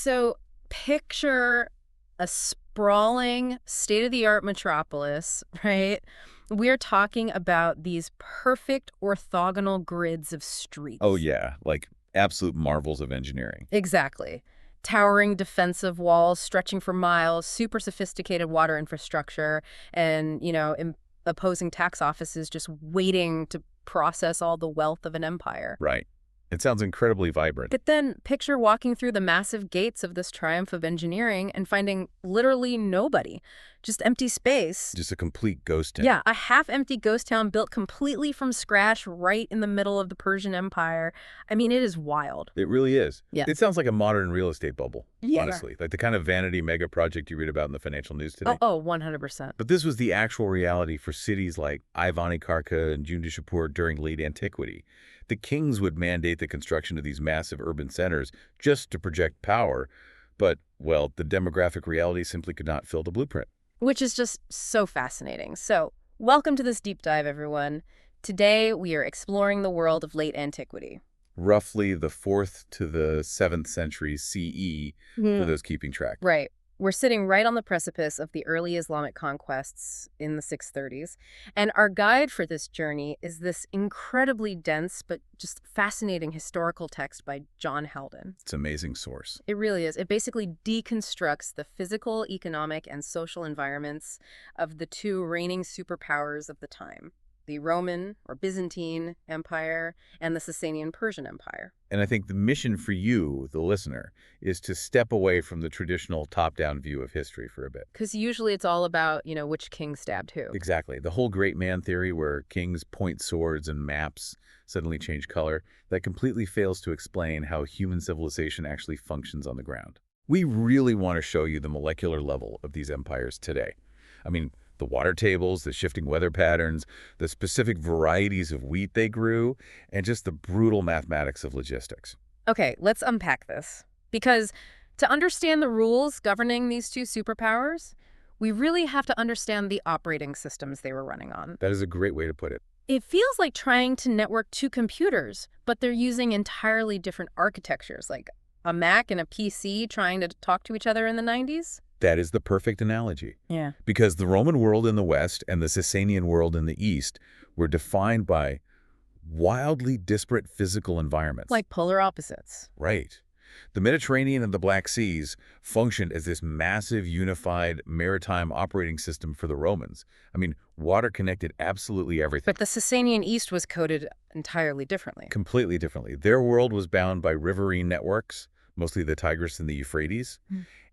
So picture a sprawling, state-of-the-art metropolis, right? We're talking about these perfect orthogonal grids of Oh, streets. yeah, like absolute marvels of engineering. Exactly. Towering defensive walls stretching for miles, super sophisticated water infrastructure, and, opposing tax offices just waiting to process all the wealth of an empire. Right. It sounds incredibly vibrant. But then picture walking through the massive gates of this triumph of engineering and finding literally nobody, just empty space. Just a complete ghost town. Yeah, a half-empty ghost town built completely from scratch right in the middle of the Persian Empire. I mean, it is wild. It really is. Yeah. It sounds like a modern real estate bubble, Yeah. honestly. Like the kind of vanity mega project you read about in the financial news today. Oh, 100%. But this was the actual reality for cities like Ivani-Karka and Jundishapur during late antiquity. The kings would mandate the construction of these massive urban centers just to project power, but, well, the demographic reality simply could not fill the blueprint. Which is just so fascinating. So, welcome to this deep dive, everyone. Today, we are exploring the world of late antiquity. Roughly the 4th to the 7th century CE, for those keeping track. Right. We're sitting right on the precipice of the early Islamic conquests in the 630s, and our guide for this journey is this incredibly dense but just fascinating historical text by John Haldon. It's an amazing source. It really is. It basically deconstructs the physical, economic, and social environments of the two reigning superpowers of the time, the Roman or Byzantine Empire and the Sasanian Persian Empire. And I think the mission for you, the listener, is to step away from the traditional top-down view of history for a bit. Because usually it's all about, which king stabbed who. Exactly. The whole great man theory where kings point swords and maps suddenly change color, that completely fails to explain how human civilization actually functions on the ground. We really want to show you the molecular level of these empires today. I mean, the water tables, the shifting weather patterns, the specific varieties of wheat they grew, and just the brutal mathematics of logistics. Okay, let's unpack this. Because to understand the rules governing these two superpowers, we really have to understand the operating systems they were running on. That is a great way to put it. It feels like trying to network two computers, but they're using entirely different architectures, like a Mac and a PC trying to talk to each other in the 90s. That is the perfect analogy. Yeah. Because the Roman world in the West and the Sasanian world in the East were defined by wildly disparate physical environments. Like polar opposites. Right. The Mediterranean and the Black Seas functioned as this massive unified maritime operating system for the Romans. I mean, water connected absolutely everything. But the Sasanian East was coded entirely differently. Completely differently. Their world was bound by riverine networks, mostly the Tigris and the Euphrates,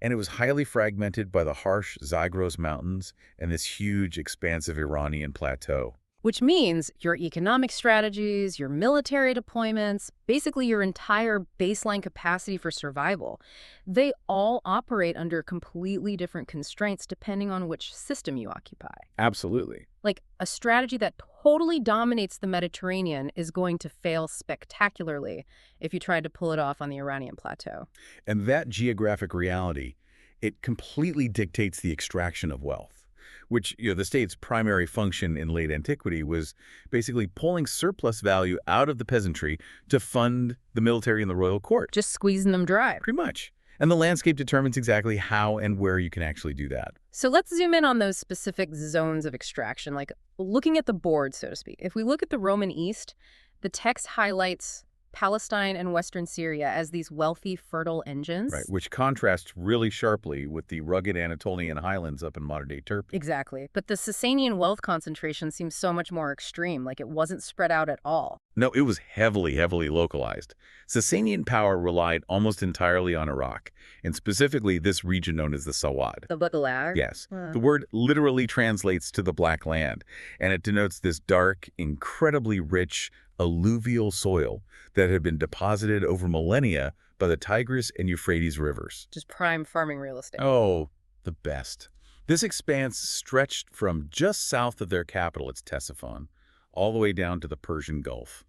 and it was highly fragmented by the harsh Zagros Mountains and this huge, expansive Iranian plateau. Which means your economic strategies, your military deployments, basically your entire baseline capacity for survival, they all operate under completely different constraints depending on which system you occupy. Absolutely. Like, a strategy that totally dominates the Mediterranean is going to fail spectacularly if you tried to pull it off on the Iranian plateau. And that geographic reality, it completely dictates the extraction of wealth, which, the state's primary function in late antiquity was basically pulling surplus value out of the peasantry to fund the military and the royal court. Just squeezing them dry. Pretty much. And the landscape determines exactly how and where you can actually do that. So let's zoom in on those specific zones of extraction, like looking at the board, so to speak. If we look at the Roman East, the text highlights Palestine and Western Syria as these wealthy, fertile engines. Right, which contrasts really sharply with the rugged Anatolian highlands up in modern-day Turkey. Exactly. But the Sasanian wealth concentration seems so much more extreme, like it wasn't spread out at all. No, it was heavily localized. Sasanian power relied almost entirely on Iraq, and specifically this region known as the Sawad. The Bakalar? Yes. The word literally translates to the Black Land, and it denotes this dark, incredibly rich, alluvial soil that had been deposited over millennia by the Tigris and Euphrates rivers. Just prime farming real estate. Oh, the best. This expanse stretched from just south of their capital, its Ctesiphon, all the way down to the Persian Gulf.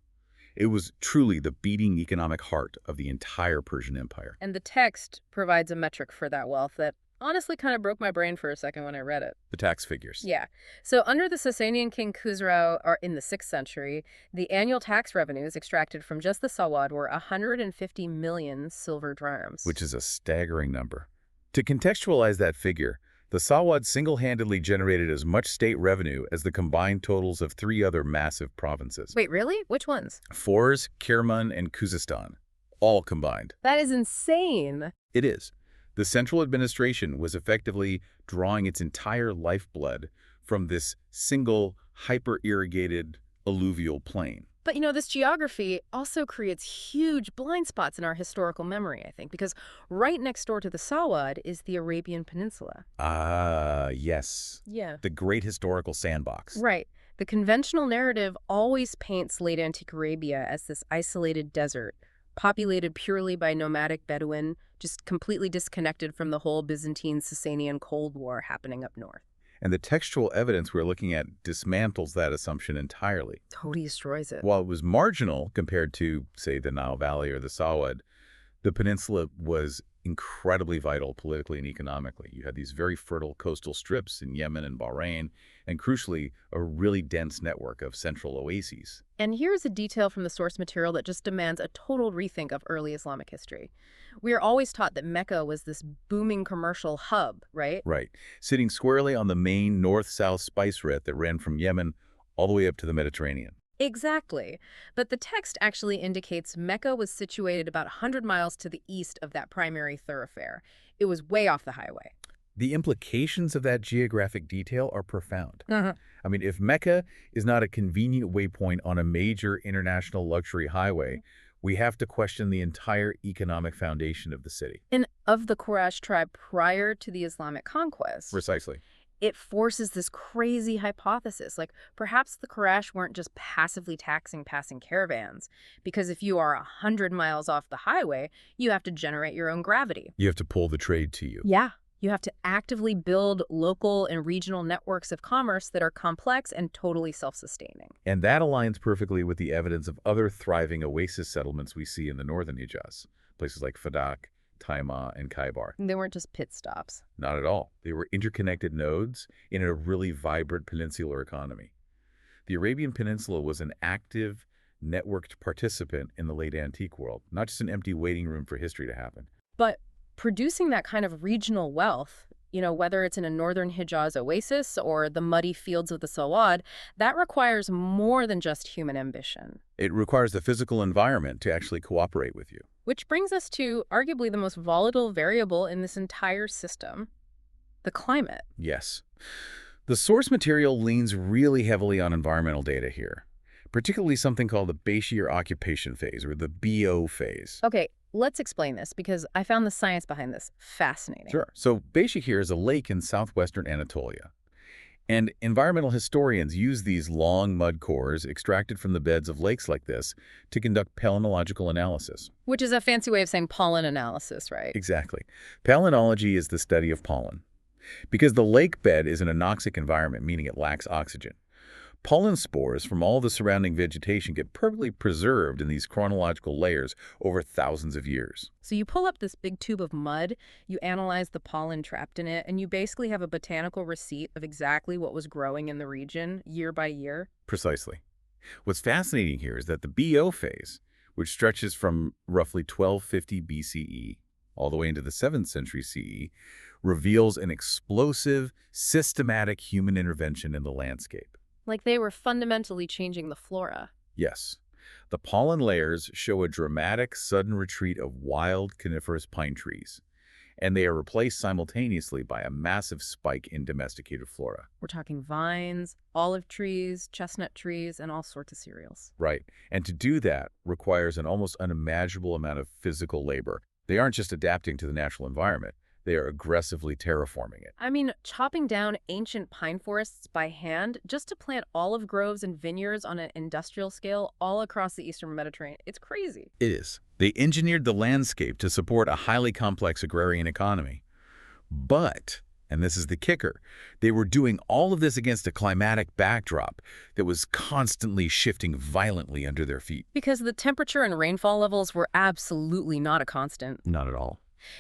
It was truly the beating economic heart of the entire Persian Empire. And the text provides a metric for that wealth that honestly kind of broke my brain for a second when I read it. The tax figures. Yeah. So under the Sasanian king Khusrau, or in the 6th century, the annual tax revenues extracted from just the Sawad were 150 million silver drams. Which is a staggering number. To contextualize that figure, the Sawad single-handedly generated as much state revenue as the combined totals of 3 other massive provinces. Wait, really? Which ones? Fors, Kirman, and Khuzestan, all combined. That is insane. It is. The central administration was effectively drawing its entire lifeblood from this single, hyper-irrigated alluvial plain. But this geography also creates huge blind spots in our historical memory, I think, because right next door to the Sawad is the Arabian Peninsula. Ah, yes. Yeah. The great historical sandbox. Right. The conventional narrative always paints late antique Arabia as this isolated desert, populated purely by nomadic Bedouin, just completely disconnected from the whole Byzantine-Sasanian Cold War happening up north. And the textual evidence we're looking at dismantles that assumption entirely. Totally destroys it. While it was marginal compared to, say, the Nile Valley or the Sawad, the peninsula was incredibly vital politically and economically. You had these very fertile coastal strips in Yemen and Bahrain, and crucially, a really dense network of central oases. And here's a detail from the source material that just demands a total rethink of early Islamic history. We are always taught that Mecca was this booming commercial hub, right? Right. Sitting squarely on the main north-south spice route that ran from Yemen all the way up to the Mediterranean. Exactly. But the text actually indicates Mecca was situated about 100 miles to the east of that primary thoroughfare. It was way off the highway. The implications of that geographic detail are profound. Uh-huh. I mean, if Mecca is not a convenient waypoint on a major international luxury highway, we have to question the entire economic foundation of the city. And of the Quraysh tribe prior to the Islamic conquest, Precisely. it forces this crazy hypothesis. Like, perhaps the Quraysh weren't just passively taxing passing caravans, because if you are 100 miles off the highway, you have to generate your own gravity. You have to pull the trade to you. Yeah. You have to actively build local and regional networks of commerce that are complex and totally self-sustaining. And that aligns perfectly with the evidence of other thriving oasis settlements we see in the northern Hijaz, places like Fadak, Taima, and Khaybar. They weren't just pit stops. Not at all. They were interconnected nodes in a really vibrant peninsular economy. The Arabian Peninsula was an active, networked participant in the late antique world, not just an empty waiting room for history to happen. But producing that kind of regional wealth, whether it's in a northern Hijaz oasis or the muddy fields of the Sawad, that requires more than just human ambition. It requires the physical environment to actually cooperate with you. Which brings us to arguably the most volatile variable in this entire system, the climate. Yes. The source material leans really heavily on environmental data here, particularly something called the Bashir occupation phase, or the BO phase. Okay, let's explain this, because I found the science behind this fascinating. Sure. So Bashir is a lake in southwestern Anatolia. And environmental historians use these long mud cores extracted from the beds of lakes like this to conduct palynological analysis. Which is a fancy way of saying pollen analysis, right? Exactly. Palynology is the study of pollen. Because the lake bed is an anoxic environment, meaning it lacks oxygen. Pollen spores from all the surrounding vegetation get perfectly preserved in these chronological layers over thousands of years. So you pull up this big tube of mud, you analyze the pollen trapped in it, and you basically have a botanical receipt of exactly what was growing in the region year by year. Precisely. What's fascinating here is that the BO phase, which stretches from roughly 1250 BCE all the way into the 7th century CE, reveals an explosive, systematic human intervention in the landscape. Like they were fundamentally changing the flora. Yes. The pollen layers show a dramatic, sudden retreat of wild coniferous pine trees, and they are replaced simultaneously by a massive spike in domesticated flora. We're talking vines, olive trees, chestnut trees, and all sorts of cereals. Right. And to do that requires an almost unimaginable amount of physical labor. They aren't just adapting to the natural environment. They are aggressively terraforming it. I mean, chopping down ancient pine forests by hand just to plant olive groves and vineyards on an industrial scale all across the eastern Mediterranean. It's crazy. It is. They engineered the landscape to support a highly complex agrarian economy. But, and this is the kicker, they were doing all of this against a climatic backdrop that was constantly shifting violently under their feet. Because the temperature and rainfall levels were absolutely not a constant. Not at all.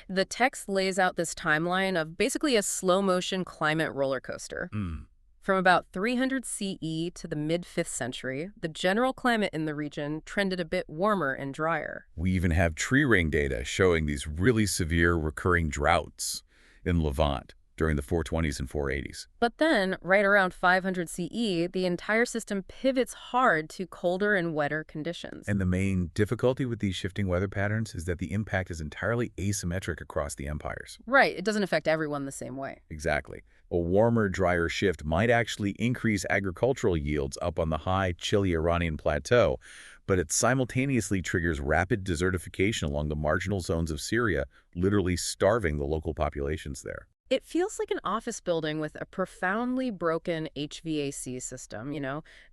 The text lays out this timeline of basically a slow-motion climate roller coaster. Mm. From about 300 CE to the mid-5th century, the general climate in the region trended a bit warmer and drier. We even have tree ring data showing these really severe recurring droughts in Levant during the 420s and 480s. But then, right around 500 CE, the entire system pivots hard to colder and wetter conditions. And the main difficulty with these shifting weather patterns is that the impact is entirely asymmetric across the empires. Right, it doesn't affect everyone the same way. Exactly. A warmer, drier shift might actually increase agricultural yields up on the high, chilly Iranian plateau, but it simultaneously triggers rapid desertification along the marginal zones of Syria, literally starving the local populations there. It feels like an office building with a profoundly broken HVAC system,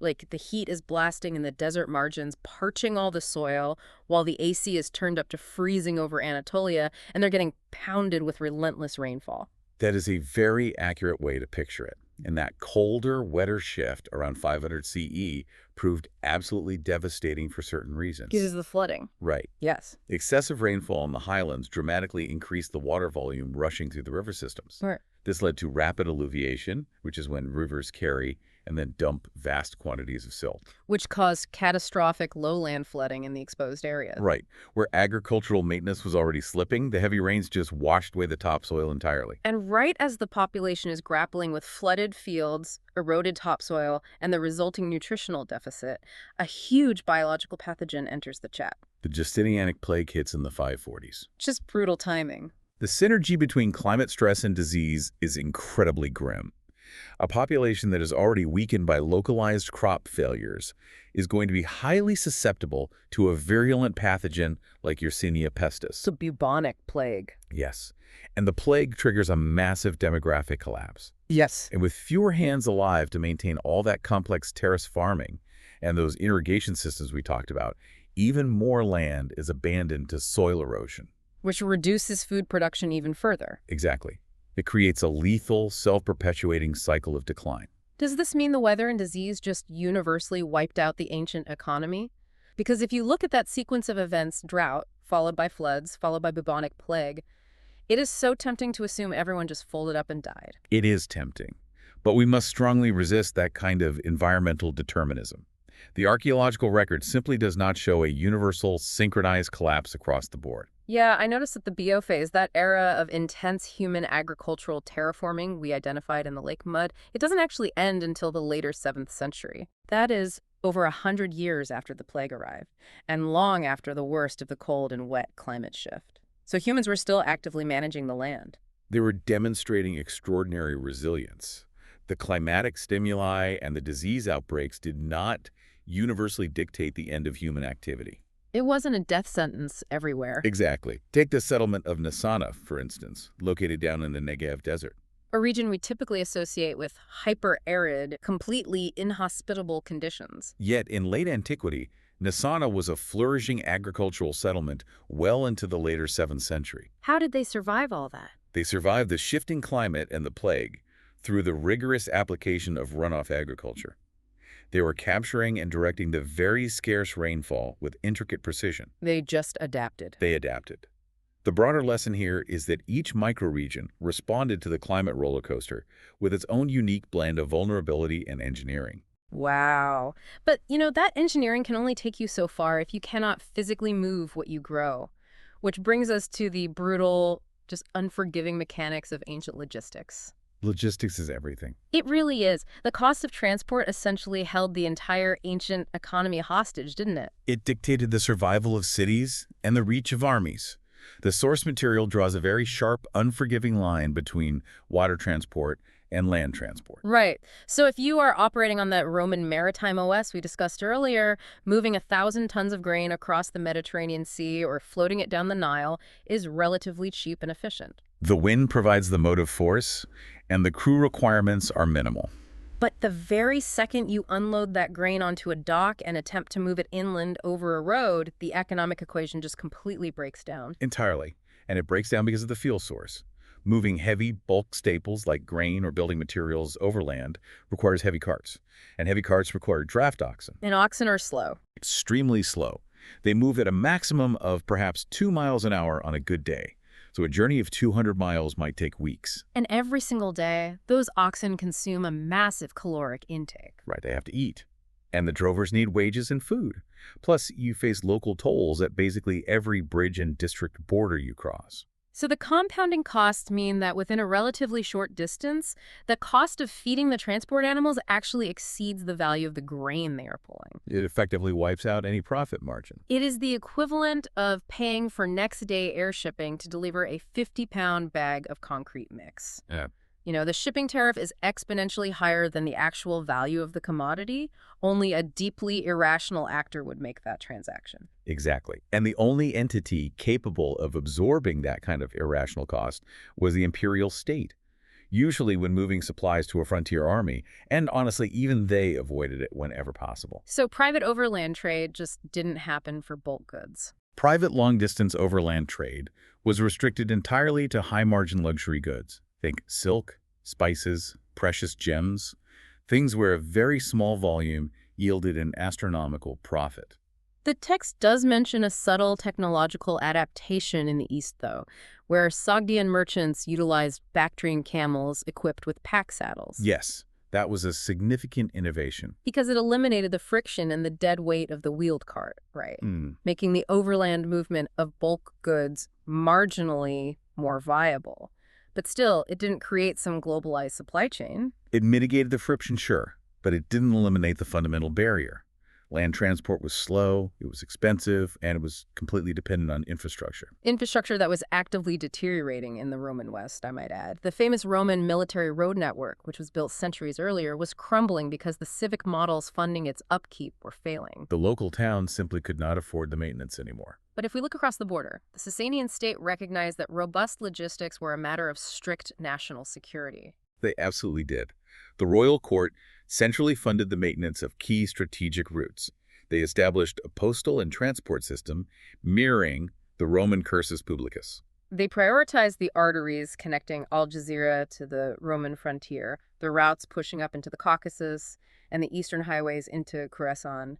like the heat is blasting in the desert margins, parching all the soil, while the AC is turned up to freezing over Anatolia, and they're getting pounded with relentless rainfall. That is a very accurate way to picture it. And that colder, wetter shift around 500 CE proved absolutely devastating for certain reasons. Because of the flooding. Right. Yes. Excessive rainfall in the highlands dramatically increased the water volume rushing through the river systems. Right. This led to rapid alluviation, which is when rivers carry and then dump vast quantities of silt. Which caused catastrophic lowland flooding in the exposed areas. Right. Where agricultural maintenance was already slipping, the heavy rains just washed away the topsoil entirely. And right as the population is grappling with flooded fields, eroded topsoil, and the resulting nutritional deficit, a huge biological pathogen enters the chat. The Justinianic plague hits in the 540s. Just brutal timing. The synergy between climate stress and disease is incredibly grim. A population that is already weakened by localized crop failures is going to be highly susceptible to a virulent pathogen like Yersinia pestis. The bubonic plague. Yes. And the plague triggers a massive demographic collapse. Yes. And with fewer hands alive to maintain all that complex terrace farming and those irrigation systems we talked about, even more land is abandoned to soil erosion. Which reduces food production even further. Exactly. It creates a lethal, self-perpetuating cycle of decline. Does this mean the weather and disease just universally wiped out the ancient economy? Because if you look at that sequence of events, drought, followed by floods, followed by bubonic plague, it is so tempting to assume everyone just folded up and died. It is tempting, but we must strongly resist that kind of environmental determinism. The archaeological record simply does not show a universal, synchronized collapse across the board. Yeah, I noticed that the BO phase, that era of intense human agricultural terraforming we identified in the lake mud, it doesn't actually end until the later 7th century. That is over 100 years after the plague arrived, and long after the worst of the cold and wet climate shift. So humans were still actively managing the land. They were demonstrating extraordinary resilience. The climatic stimuli and the disease outbreaks did not universally dictate the end of human activity. It wasn't a death sentence everywhere. Exactly. Take the settlement of Nasana, for instance, located down in the Negev desert. A region we typically associate with hyper-arid, completely inhospitable conditions. Yet, in late antiquity, Nasana was a flourishing agricultural settlement well into the later 7th century. How did they survive all that? They survived the shifting climate and the plague through the rigorous application of runoff agriculture. They were capturing and directing the very scarce rainfall with intricate precision. They just adapted. They adapted. The broader lesson here is that each microregion responded to the climate roller coaster with its own unique blend of vulnerability and engineering. Wow. But, that engineering can only take you so far if you cannot physically move what you grow. Which brings us to the brutal, just unforgiving mechanics of ancient logistics. Logistics is everything. It really is. The cost of transport essentially held the entire ancient economy hostage, didn't it? It dictated the survival of cities and the reach of armies. The source material draws a very sharp, unforgiving line between water transport and land transport. Right. So if you are operating on that Roman maritime OS we discussed earlier, moving 1,000 tons of grain across the Mediterranean Sea or floating it down the Nile is relatively cheap and efficient. The wind provides the motive force, and the crew requirements are minimal. But the very second you unload that grain onto a dock and attempt to move it inland over a road, the economic equation just completely breaks down. Entirely. And it breaks down because of the fuel source. Moving heavy bulk staples like grain or building materials overland requires heavy carts. And heavy carts require draft oxen. And oxen are slow. Extremely slow. They move at a maximum of perhaps 2 miles an hour on a good day. So a journey of 200 miles might take weeks. And every single day, those oxen consume a massive caloric intake. Right, they have to eat. And the drovers need wages and food. Plus, you face local tolls at basically every bridge and district border you cross. So the compounding costs mean that within a relatively short distance, the cost of feeding the transport animals actually exceeds the value of the grain they are pulling. It effectively wipes out any profit margin. It is the equivalent of paying for next-day air shipping to deliver a 50-pound bag of concrete mix. Yeah. You know, the shipping tariff is exponentially higher than the actual value of the commodity. Only a deeply irrational actor would make that transaction. Exactly. And the only entity capable of absorbing that kind of irrational cost was the imperial state. Usually when moving supplies to a frontier army, and honestly, even they avoided it whenever possible. So private overland trade just didn't happen for bulk goods. Private long-distance overland trade was restricted entirely to high-margin luxury goods. Think silk, spices, precious gems, things where a very small volume yielded an astronomical profit. The text does mention a subtle technological adaptation in the East, though, where Sogdian merchants utilized Bactrian camels equipped with pack saddles. Yes, that was a significant innovation. Because it eliminated the friction and the dead weight of the wheeled cart, right? Mm. Making the overland movement of bulk goods marginally more viable. But still, it didn't create some globalized supply chain. It mitigated the friction, sure, but it didn't eliminate the fundamental barrier. Land transport was slow, it was expensive, and it was completely dependent on infrastructure. Infrastructure that was actively deteriorating in the Roman West, I might add. The famous Roman military road network, which was built centuries earlier, was crumbling because the civic models funding its upkeep were failing. The local towns simply could not afford the maintenance anymore. But if we look across the border, the Sasanian state recognized that robust logistics were a matter of strict national security. They absolutely did. The royal court centrally funded the maintenance of key strategic routes. They established a postal and transport system mirroring the Roman cursus publicus. They prioritized the arteries connecting Al Jazeera to the Roman frontier, the routes pushing up into the Caucasus, and the eastern highways into Khorasan.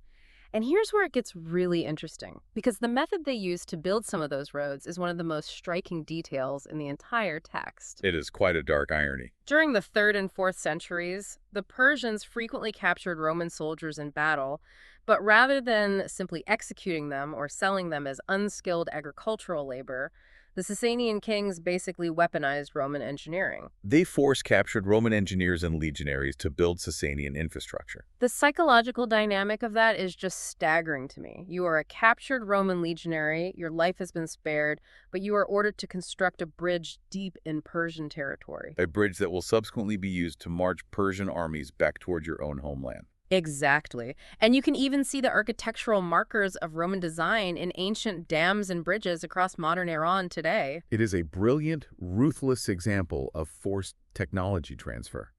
And here's where it gets really interesting, because the method they used to build some of those roads is one of the most striking details in the entire text. It is quite a dark irony. During the 3rd and 4th centuries, the Persians frequently captured Roman soldiers in battle, but rather than simply executing them or selling them as unskilled agricultural labor, the Sasanian kings basically weaponized Roman engineering. They force-captured Roman engineers and legionaries to build Sasanian infrastructure. The psychological dynamic of that is just staggering to me. You are a captured Roman legionary, your life has been spared, but you are ordered to construct a bridge deep in Persian territory. A bridge that will subsequently be used to march Persian armies back toward your own homeland. Exactly. And you can even see the architectural markers of Roman design in ancient dams and bridges across modern Iran today. It is a brilliant, ruthless example of forced technology transfer.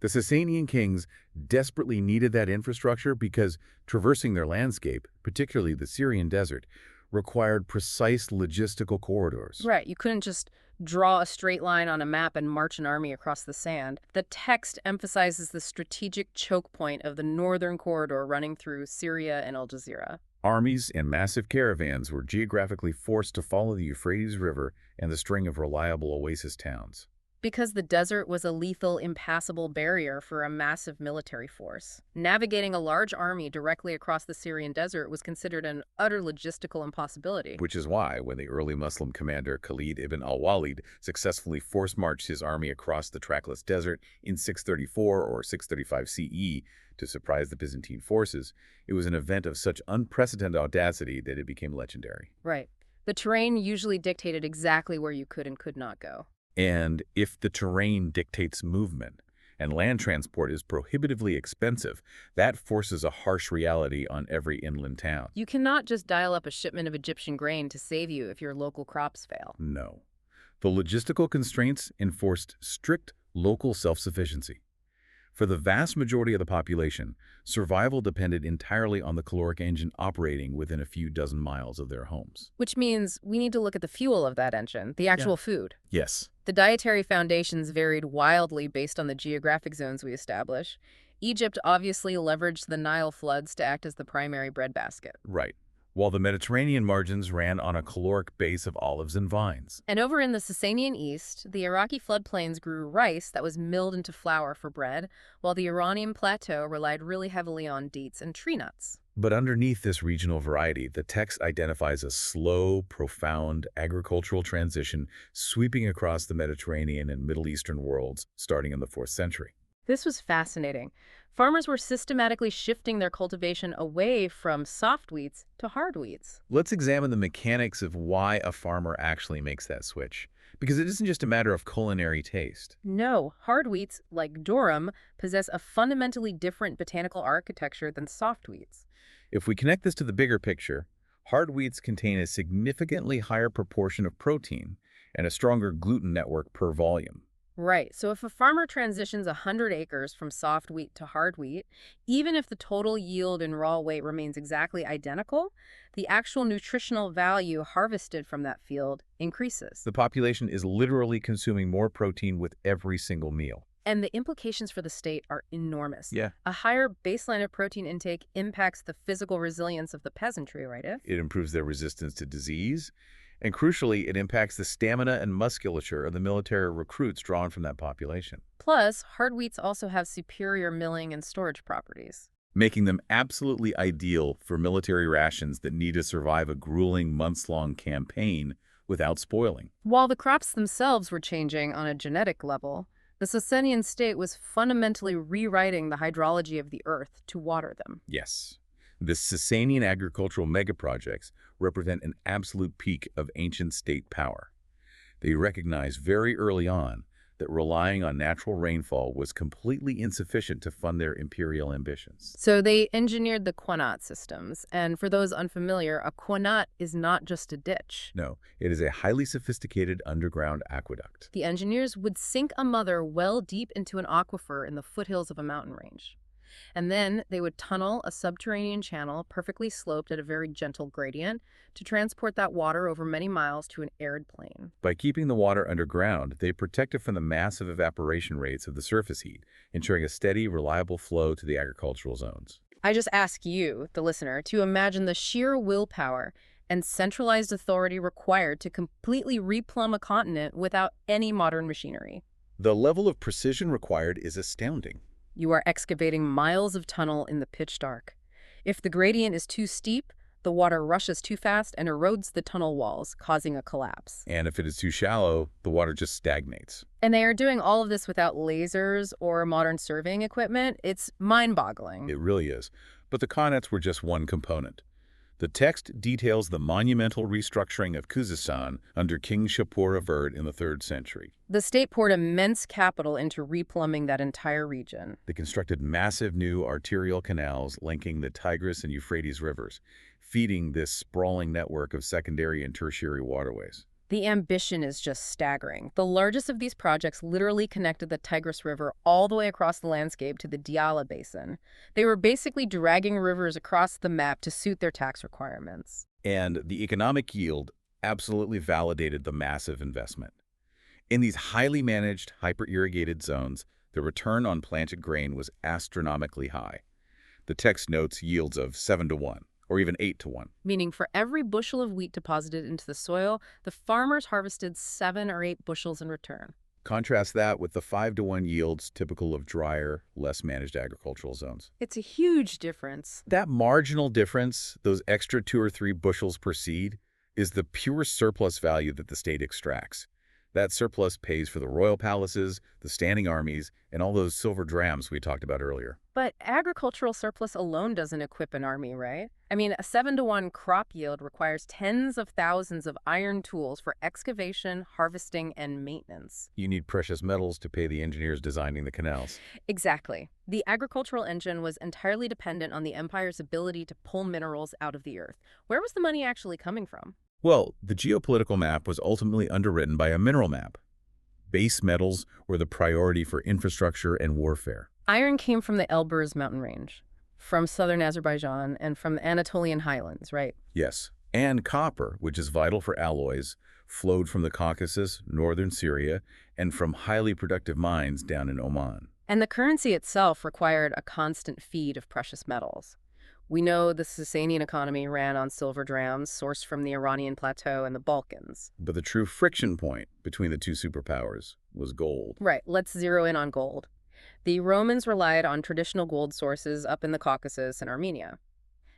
The Sasanian kings desperately needed that infrastructure because traversing their landscape, particularly the Syrian desert, required precise logistical corridors. Right. You couldn't just draw a straight line on a map and march an army across the sand. The text emphasizes the strategic choke point of the northern corridor running through Syria and Al Jazeera. Armies and massive caravans were geographically forced to follow the Euphrates River and the string of reliable oasis towns. Because the desert was a lethal, impassable barrier for a massive military force. Navigating a large army directly across the Syrian desert was considered an utter logistical impossibility. Which is why, when the early Muslim commander Khalid ibn al-Walid successfully force-marched his army across the trackless desert in 634 or 635 CE to surprise the Byzantine forces, it was an event of such unprecedented audacity that it became legendary. Right. The terrain usually dictated exactly where you could and could not go. And if the terrain dictates movement and land transport is prohibitively expensive, that forces a harsh reality on every inland town. You cannot just dial up a shipment of Egyptian grain to save you if your local crops fail. No. The logistical constraints enforced strict local self-sufficiency. For the vast majority of the population, survival depended entirely on the caloric engine operating within a few dozen miles of their homes. Which means we need to look at the fuel of that engine, the actual food. Yes. The dietary foundations varied wildly based on the geographic zones we establish. Egypt obviously leveraged the Nile floods to act as the primary breadbasket. Right. while the Mediterranean margins ran on a caloric base of olives and vines. And over in the Sasanian East, the Iraqi floodplains grew rice that was milled into flour for bread, while the Iranian plateau relied really heavily on dates and tree nuts. But underneath this regional variety, the text identifies a slow, profound agricultural transition sweeping across the Mediterranean and Middle Eastern worlds starting in the 4th century. This was fascinating. Farmers were systematically shifting their cultivation away from soft wheats to hard wheats. Let's examine the mechanics of why a farmer actually makes that switch, because it isn't just a matter of culinary taste. No, hard wheats, like durum, possess a fundamentally different botanical architecture than soft wheats. If we connect this to the bigger picture, hard wheats contain a significantly higher proportion of protein and a stronger gluten network per volume. Right, so if a farmer transitions 100 acres from soft wheat to hard wheat, even if the total yield and raw weight remains exactly identical, the actual nutritional value harvested from that field increases. The population is literally consuming more protein with every single meal. And the implications for the state are enormous. Yeah. A higher baseline of protein intake impacts the physical resilience of the peasantry, right? It improves their resistance to disease, and crucially, it impacts the stamina and musculature of the military recruits drawn from that population, Plus, hard wheats also have superior milling and storage properties. making them absolutely ideal for military rations that need to survive a grueling months-long campaign without spoiling. While the crops themselves were changing on a genetic level, the Sasanian state was fundamentally rewriting the hydrology of the earth to water them. Yes, the Sasanian agricultural megaprojects represent an absolute peak of ancient state power. They recognized very early on that relying on natural rainfall was completely insufficient to fund their imperial ambitions. So they engineered the qanat systems. And for those unfamiliar, a qanat is not just a ditch. No, it is a highly sophisticated underground aqueduct. The engineers would sink a mother well deep into an aquifer in the foothills of a mountain range. And then they would tunnel a subterranean channel perfectly sloped at a very gentle gradient to transport that water over many miles to an arid plain. By keeping the water underground, they protect it from the massive evaporation rates of the surface heat, ensuring a steady, reliable flow to the agricultural zones. I just ask you, the listener, to imagine the sheer willpower and centralized authority required to completely replumb a continent without any modern machinery. The level of precision required is astounding. You are excavating miles of tunnel in the pitch dark. If the gradient is too steep, the water rushes too fast and erodes the tunnel walls, causing a collapse. And if it is too shallow, the water just stagnates. And they are doing all of this without lasers or modern surveying equipment. It's mind-boggling. It really is. But the qanats were just one component. The text details the monumental restructuring of Khuzestan under King Shapur Averd in the 3rd century. The state poured immense capital into replumbing that entire region. They constructed massive new arterial canals linking the Tigris and Euphrates rivers, feeding this sprawling network of secondary and tertiary waterways. The ambition is just staggering. The largest of these projects literally connected the Tigris River all the way across the landscape to the Diyala Basin. They were basically dragging rivers across the map to suit their tax requirements. And the economic yield absolutely validated the massive investment. In these highly managed, hyper-irrigated zones, the return on planted grain was astronomically high. The text notes yields of 7-to-1. Or even 8-to-1. Meaning for every bushel of wheat deposited into the soil, the farmers harvested 7 or 8 bushels in return. Contrast that with the 5-to-1 yields typical of drier, less managed agricultural zones. It's a huge difference. That marginal difference, those extra 2 or 3 bushels per seed, is the pure surplus value that the state extracts. That surplus pays for the royal palaces, the standing armies, and all those silver drams we talked about earlier. But agricultural surplus alone doesn't equip an army, right? I mean, a 7-to-1 crop yield requires tens of thousands of iron tools for excavation, harvesting, and maintenance. You need precious metals to pay the engineers designing the canals. Exactly. The agricultural engine was entirely dependent on the empire's ability to pull minerals out of the earth. Where was the money actually coming from? Well, the geopolitical map was ultimately underwritten by a mineral map. Base metals were the priority for infrastructure and warfare. Iron came from the Elburz mountain range, from southern Azerbaijan, and from the Anatolian highlands, right? Yes, and copper, which is vital for alloys, flowed from the Caucasus, northern Syria, and from highly productive mines down in Oman. And the currency itself required a constant feed of precious metals. We know the Sasanian economy ran on silver drams sourced from the Iranian plateau and the Balkans. But the true friction point between the two superpowers was gold. Right, let's zero in on gold. The Romans relied on traditional gold sources up in the Caucasus and Armenia.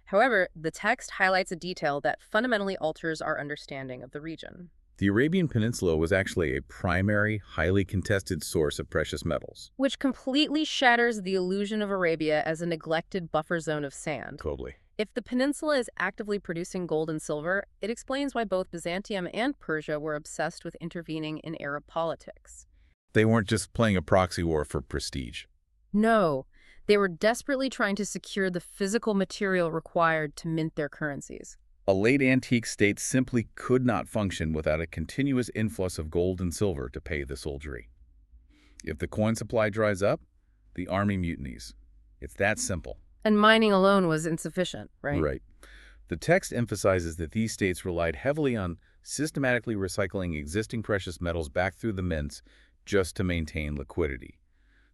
However, the text highlights a detail that fundamentally alters our understanding of the region. The Arabian Peninsula was actually a primary, highly contested source of precious metals. Which completely shatters the illusion of Arabia as a neglected buffer zone of sand. Totally. If the peninsula is actively producing gold and silver, it explains why both Byzantium and Persia were obsessed with intervening in Arab politics. They weren't just playing a proxy war for prestige. No, they were desperately trying to secure the physical material required to mint their currencies. A late antique state simply could not function without a continuous influx of gold and silver to pay the soldiery. If the coin supply dries up, the army mutinies. It's that simple. And mining alone was insufficient, right? Right. The text emphasizes that these states relied heavily on systematically recycling existing precious metals back through the mints just to maintain liquidity.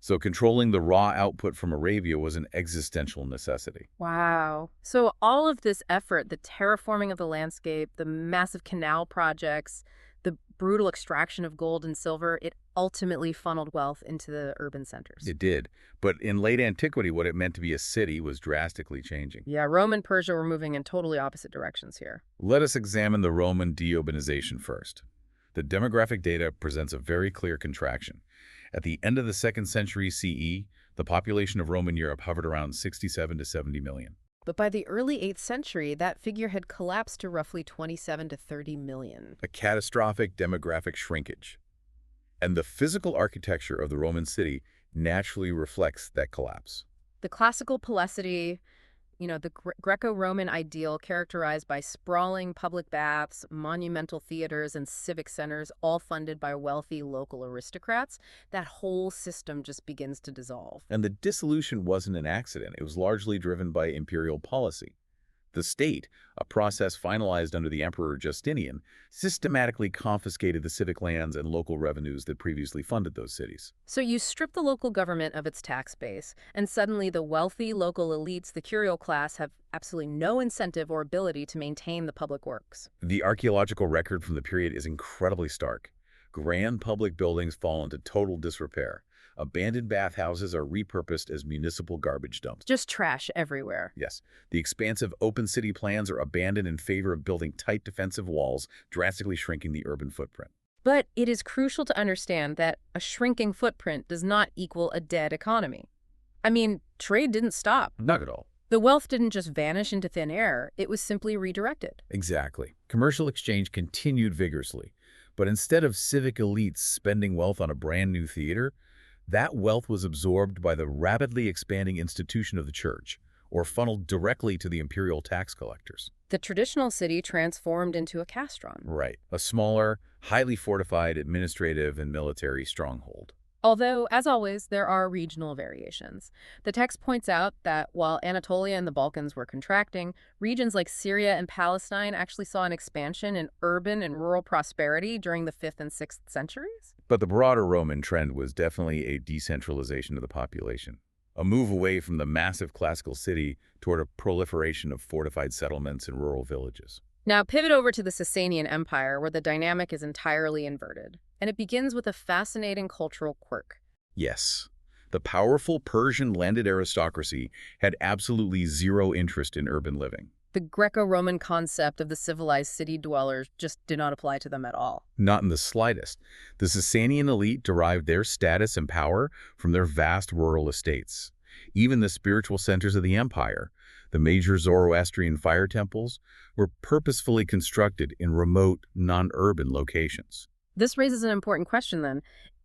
So controlling the raw output from Arabia was an existential necessity. Wow. So all of this effort, the terraforming of the landscape, the massive canal projects, the brutal extraction of gold and silver, it ultimately funneled wealth into the urban centers. It did. But in late antiquity, what it meant to be a city was drastically changing. Yeah, Rome and Persia were moving in totally opposite directions here. Let us examine the Roman deurbanization first. The demographic data presents a very clear contraction. At the end of the 2nd century CE, the population of Roman Europe hovered around 67 to 70 million. But by the early 8th century, that figure had collapsed to roughly 27 to 30 million. A catastrophic demographic shrinkage. And the physical architecture of the Roman city naturally reflects that collapse. The classical palaecity, the Greco-Roman ideal characterized by sprawling public baths, monumental theaters, and civic centers, all funded by wealthy local aristocrats, that whole system just begins to dissolve. And the dissolution wasn't an accident. It was largely driven by imperial policy. The state, a process finalized under the Emperor Justinian, systematically confiscated the civic lands and local revenues that previously funded those cities. So you strip the local government of its tax base, and suddenly the wealthy local elites, the curial class, have absolutely no incentive or ability to maintain the public works. The archaeological record from the period is incredibly stark. Grand public buildings fall into total disrepair. Abandoned bathhouses are repurposed as municipal garbage dumps. Just trash everywhere. Yes. The expansive open city plans are abandoned in favor of building tight defensive walls, drastically shrinking the urban footprint. But it is crucial to understand that a shrinking footprint does not equal a dead economy. I mean, trade didn't stop. Not at all. The wealth didn't just vanish into thin air. It was simply redirected. Exactly. Commercial exchange continued vigorously. But instead of civic elites spending wealth on a brand new theater, that wealth was absorbed by the rapidly expanding institution of the church, or funneled directly to the imperial tax collectors. The traditional city transformed into a castron. Right. A smaller, highly fortified administrative and military stronghold. Although, as always, there are regional variations. The text points out that while Anatolia and the Balkans were contracting, regions like Syria and Palestine actually saw an expansion in urban and rural prosperity during the 5th and 6th centuries. But the broader Roman trend was definitely a decentralization of the population, a move away from the massive classical city toward a proliferation of fortified settlements and rural villages. Now pivot over to the Sasanian Empire, where the dynamic is entirely inverted. And it begins with a fascinating cultural quirk. Yes. The powerful Persian landed aristocracy had absolutely zero interest in urban living. The Greco-Roman concept of the civilized city dwellers just did not apply to them at all. Not in the slightest. The Sasanian elite derived their status and power from their vast rural estates. Even the spiritual centers of the empire, the major Zoroastrian fire temples, were purposefully constructed in remote, non-urban locations. This raises an important question then.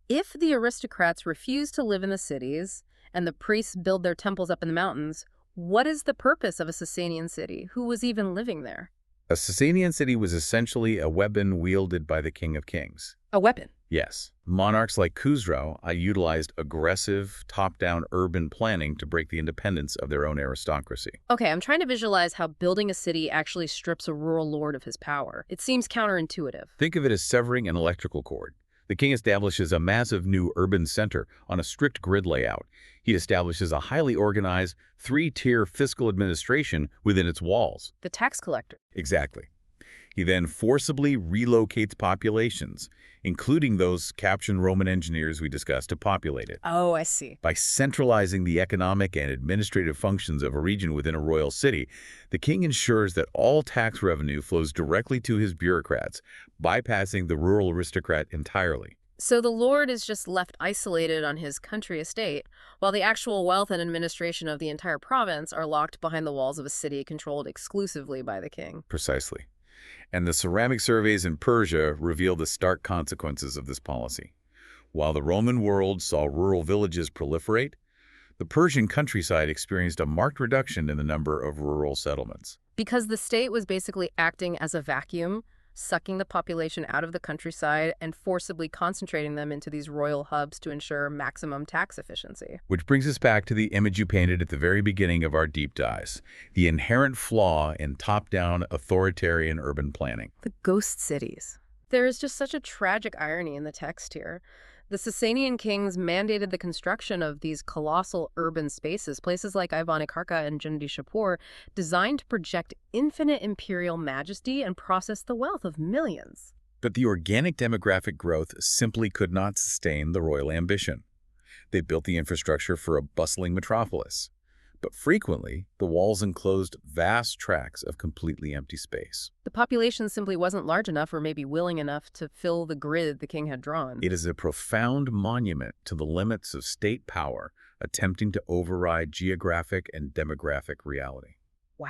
If the aristocrats refuse to live in the cities and the priests build their temples up in the mountains, what is the purpose of a Sasanian city? Who was even living there? A Sasanian city was essentially a weapon wielded by the King of Kings. A weapon? Yes. Monarchs like Khusrau utilized aggressive, top-down urban planning to break the independence of their own aristocracy. Okay, I'm trying to visualize how building a city actually strips a rural lord of his power. It seems counterintuitive. Think of it as severing an electrical cord. The king establishes a massive new urban center on a strict grid layout. He establishes a highly organized, three-tier fiscal administration within its walls. The tax collector. Exactly. He then forcibly relocates populations, including those captured Roman engineers we discussed, to populate it. Oh, I see. By centralizing the economic and administrative functions of a region within a royal city, the king ensures that all tax revenue flows directly to his bureaucrats, bypassing the rural aristocrat entirely. So the lord is just left isolated on his country estate, while the actual wealth and administration of the entire province are locked behind the walls of a city controlled exclusively by the king. Precisely. And the ceramic surveys in Persia reveal the stark consequences of this policy. While the Roman world saw rural villages proliferate, the Persian countryside experienced a marked reduction in the number of rural settlements. Because the state was basically acting as a vacuum, sucking the population out of the countryside and forcibly concentrating them into these royal hubs to ensure maximum tax efficiency. Which brings us back to the image you painted at the very beginning of our deep dives, the inherent flaw in top-down authoritarian urban planning. The ghost cities. There is just such a tragic irony in the text here. The Sasanian kings mandated the construction of these colossal urban spaces, places like Ivani-Karka and Jundi-Shapur, designed to project infinite imperial majesty and process the wealth of millions. But the organic demographic growth simply could not sustain the royal ambition. They built the infrastructure for a bustling metropolis, but frequently the walls enclosed vast tracts of completely empty space. The population simply wasn't large enough or maybe willing enough to fill the grid the king had drawn. It is a profound monument to the limits of state power attempting to override geographic and demographic reality. Wow.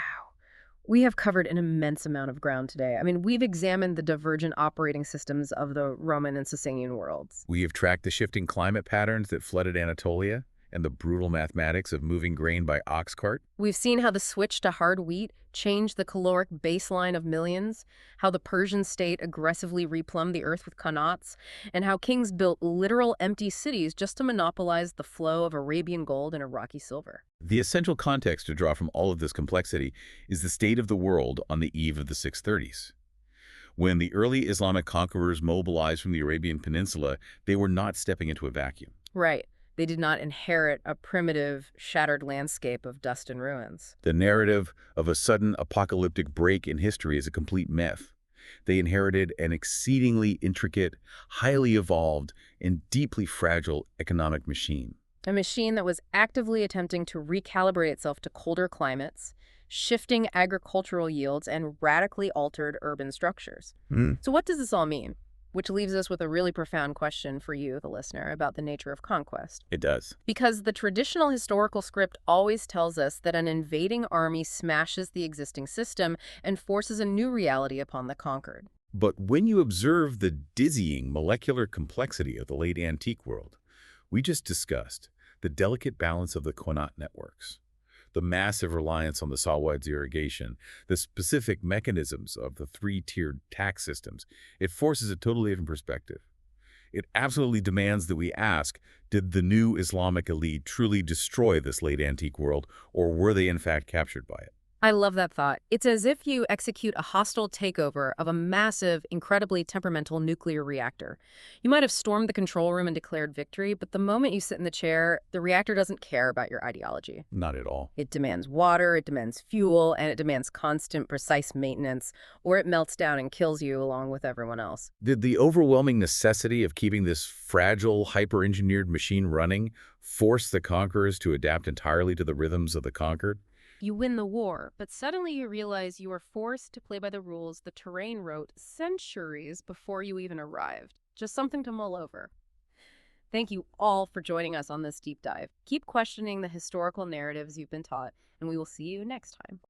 We have covered an immense amount of ground today. I mean, we've examined the divergent operating systems of the Roman and Sasanian worlds. We have tracked the shifting climate patterns that flooded Anatolia and the brutal mathematics of moving grain by ox cart. We've seen how the switch to hard wheat changed the caloric baseline of millions, how the Persian state aggressively replumbed the earth with qanats, and how kings built literal empty cities just to monopolize the flow of Arabian gold and Iraqi silver. The essential context to draw from all of this complexity is the state of the world on the eve of the 630s. When the early Islamic conquerors mobilized from the Arabian Peninsula, they were not stepping into a vacuum. Right. They did not inherit a primitive, shattered landscape of dust and ruins. The narrative of a sudden apocalyptic break in history is a complete myth. They inherited an exceedingly intricate, highly evolved, and deeply fragile economic machine. A machine that was actively attempting to recalibrate itself to colder climates, shifting agricultural yields, and radically altered urban structures. So what does this all mean? Which leaves us with a really profound question for you, the listener, about the nature of conquest. It does. Because the traditional historical script always tells us that an invading army smashes the existing system and forces a new reality upon the conquered. But when you observe the dizzying molecular complexity of the late antique world, we just discussed the delicate balance of the Qanat networks, the massive reliance on the Sawaid's irrigation, the specific mechanisms of the three-tiered tax systems, it forces a totally different perspective. It absolutely demands that we ask, did the new Islamic elite truly destroy this late antique world, or were they in fact captured by it? I love that thought. It's as if you execute a hostile takeover of a massive, incredibly temperamental nuclear reactor. You might have stormed the control room and declared victory, but the moment you sit in the chair, the reactor doesn't care about your ideology. Not at all. It demands water, it demands fuel, and it demands constant, precise maintenance, or it melts down and kills you along with everyone else. Did the overwhelming necessity of keeping this fragile, hyper-engineered machine running force the conquerors to adapt entirely to the rhythms of the conquered? You win the war, but suddenly you realize you are forced to play by the rules the terrain wrote centuries before you even arrived. Just something to mull over. Thank you all for joining us on this deep dive. Keep questioning the historical narratives you've been taught, and we will see you next time.